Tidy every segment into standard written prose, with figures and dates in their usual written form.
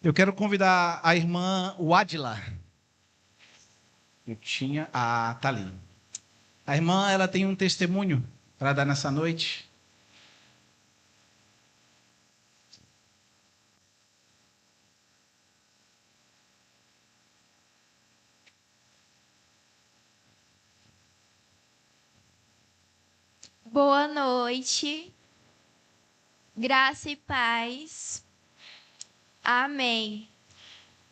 Eu quero convidar a irmã Wadila. Tá ali. A irmã, ela tem um testemunho para dar nessa noite. Boa noite, graça e paz. Amém.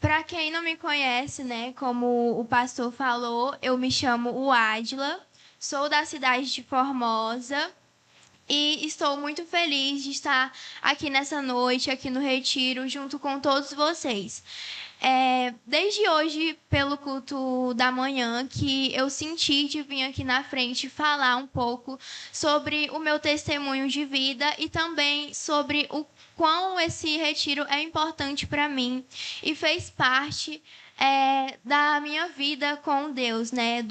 Para quem não me conhece, né, como o pastor falou, eu me chamo Wadila, sou da cidade de Formosa e estou muito feliz de estar aqui nessa noite, aqui no Retiro, junto com todos vocês. Desde hoje, pelo culto da manhã, que eu senti de vir aqui na frente falar um pouco sobre o meu testemunho de vida e também sobre o quão esse retiro é importante para mim e fez parte da minha vida com Deus, né?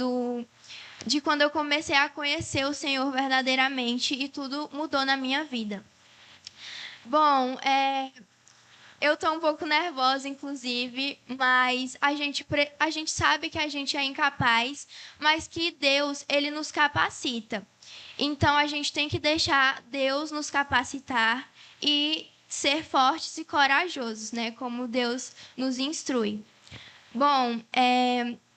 De quando eu comecei a conhecer o Senhor verdadeiramente e tudo mudou na minha vida. Bom, eu estou um pouco nervosa, inclusive, mas a gente sabe que a gente é incapaz, mas que Deus, ele nos capacita. Então, a gente tem que deixar Deus nos capacitar e ser fortes e corajosos, né? Como Deus nos instrui. Bom,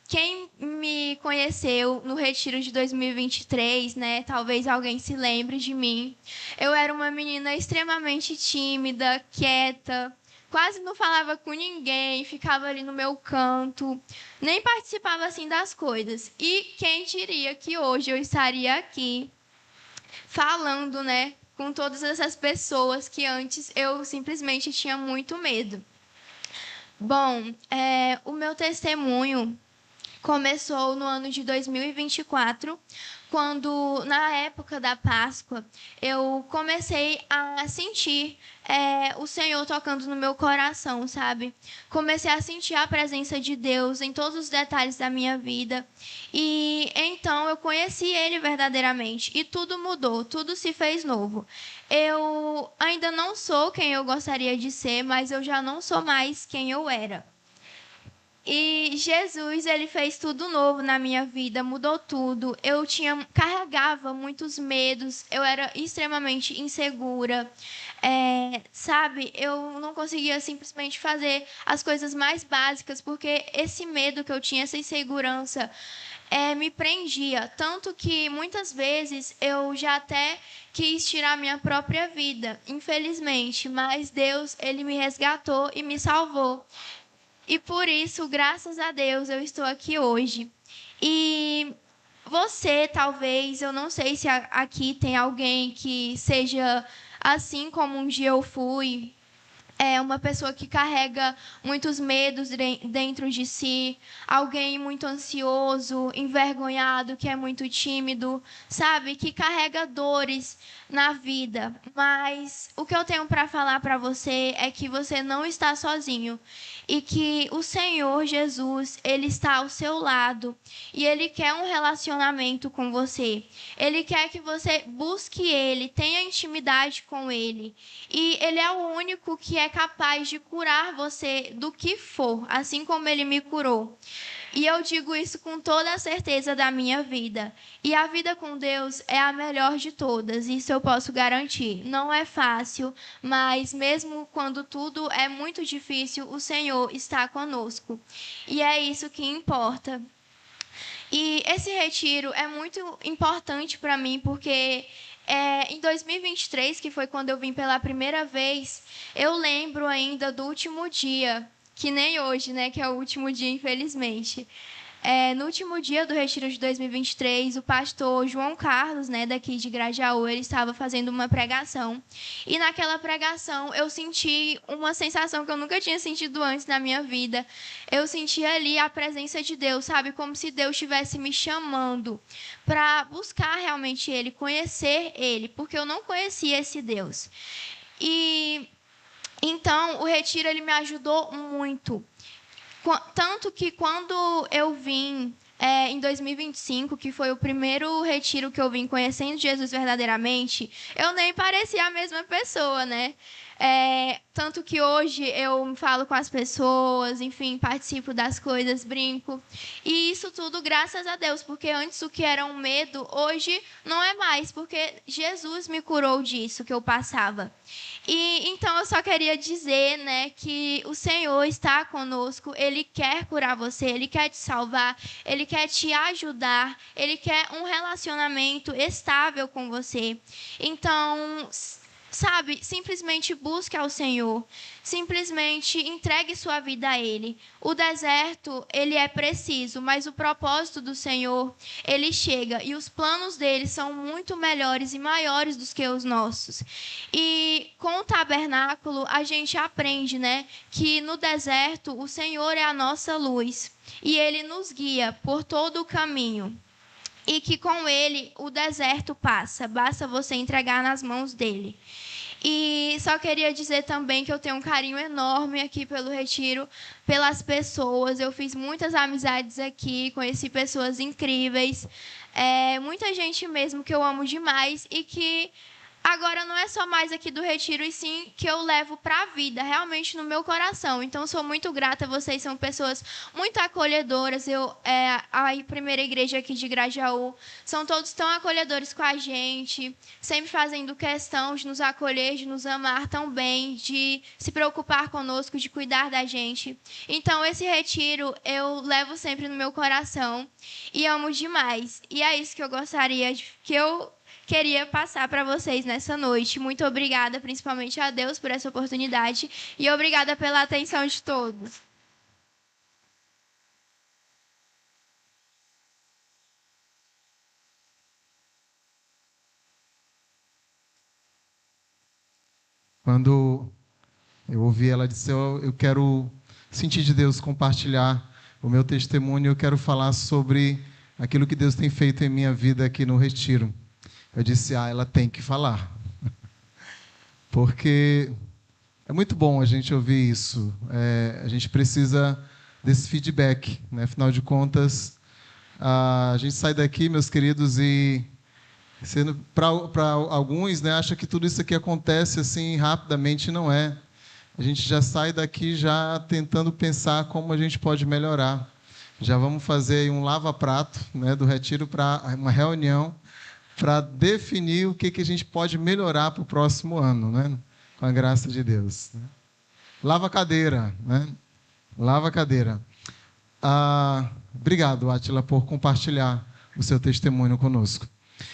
quem me conheceu no Retiro de 2023, né? Talvez alguém se lembre de mim. Eu era uma menina extremamente tímida, quieta, quase não falava com ninguém, ficava ali no meu canto, nem participava assim das coisas. E quem diria que hoje eu estaria aqui falando, né, com todas essas pessoas que antes eu simplesmente tinha muito medo. Bom, o meu testemunho começou no ano de 2024, quando, na época da Páscoa, eu comecei a sentir o Senhor tocando no meu coração, sabe? Comecei a sentir a presença de Deus em todos os detalhes da minha vida. E então eu conheci Ele verdadeiramente. E tudo mudou, tudo se fez novo. Eu ainda não sou quem eu gostaria de ser, mas eu já não sou mais quem eu era. E Jesus, ele fez tudo novo na minha vida, mudou tudo. Carregava muitos medos, eu era extremamente insegura. Sabe, eu não conseguia simplesmente fazer as coisas mais básicas, porque esse medo que eu tinha, essa insegurança, me prendia. Tanto que muitas vezes eu já até quis tirar minha própria vida, infelizmente. Mas Deus, ele me resgatou e me salvou. E por isso, graças a Deus, eu estou aqui hoje. E você, talvez, eu não sei se aqui tem alguém que seja assim como um dia eu fui, uma pessoa que carrega muitos medos dentro de si, alguém muito ansioso, envergonhado, que é muito tímido, sabe? Que carrega dores na vida. Mas o que eu tenho para falar para você é que você não está sozinho e que o Senhor Jesus, ele está ao seu lado e ele quer um relacionamento com você. Ele quer que você busque ele, tenha intimidade com ele. E ele é o único que é capaz de curar você do que for, assim como ele me curou. E eu digo isso com toda a certeza da minha vida. E a vida com Deus é a melhor de todas, isso eu posso garantir. Não é fácil, mas mesmo quando tudo é muito difícil, o Senhor está conosco. E é isso que importa. E esse retiro é muito importante para mim, porque em 2023, que foi quando eu vim pela primeira vez, eu lembro ainda do último dia, que nem hoje, né, que é o último dia, infelizmente. No último dia do Retiro de 2023, o pastor João Carlos, né, daqui de Grajaú, ele estava fazendo uma pregação. E naquela pregação eu senti uma sensação que eu nunca tinha sentido antes na minha vida. Eu senti ali a presença de Deus, sabe? Como se Deus estivesse me chamando para buscar realmente Ele, conhecer Ele, porque eu não conhecia esse Deus. E então o Retiro ele me ajudou muito. Tanto que quando eu vim em 2025, que foi o primeiro retiro que eu vim conhecendo Jesus verdadeiramente, eu nem parecia a mesma pessoa, né? Tanto que hoje eu falo com as pessoas, enfim, participo das coisas, brinco. E isso tudo graças a Deus, porque antes o que era um medo, hoje não é mais, porque Jesus me curou disso que eu passava. E então eu só queria dizer, né, que o Senhor está conosco, Ele quer curar você, Ele quer te salvar, Ele quer te ajudar, Ele quer um relacionamento estável com você. Então, sabe, simplesmente busque ao Senhor, simplesmente entregue sua vida a Ele. O deserto, ele é preciso, mas o propósito do Senhor, ele chega e os planos dele são muito melhores e maiores do que os nossos. E com o tabernáculo, a gente aprende, né, que no deserto o Senhor é a nossa luz e Ele nos guia por todo o caminho. E que com Ele o deserto passa, basta você entregar nas mãos dEle. E só queria dizer também que eu tenho um carinho enorme aqui pelo Retiro, pelas pessoas. Eu fiz muitas amizades aqui, conheci pessoas incríveis, muita gente mesmo que eu amo demais e que agora não é só mais aqui do Retiro, e sim que eu levo para a vida, realmente no meu coração. Então, sou muito grata. Vocês são pessoas muito acolhedoras. A primeira igreja aqui de Grajaú, são todos tão acolhedores com a gente, sempre fazendo questão de nos acolher, de nos amar tão bem, de se preocupar conosco, de cuidar da gente. Então, esse Retiro eu levo sempre no meu coração e amo demais. E é isso que eu gostaria, que eu queria passar para vocês nessa noite. Muito obrigada, principalmente a Deus, por essa oportunidade. E obrigada pela atenção de todos. Quando eu ouvi ela dizer, eu quero sentir de Deus compartilhar o meu testemunho, eu quero falar sobre aquilo que Deus tem feito em minha vida aqui no Retiro. Eu disse, ela tem que falar. Porque é muito bom a gente ouvir isso. A gente precisa desse feedback, né? Afinal de contas, a gente sai daqui, meus queridos, e para alguns, né, acha que tudo isso aqui acontece assim rapidamente. Não é. A gente já sai daqui já tentando pensar como a gente pode melhorar. Já vamos fazer aí um lava-prato, né, do Retiro para uma reunião para definir o que a gente pode melhorar para o próximo ano, né? Com a graça de Deus. Lava a cadeira, né? Lava a cadeira. Obrigado, Átila, por compartilhar o seu testemunho conosco.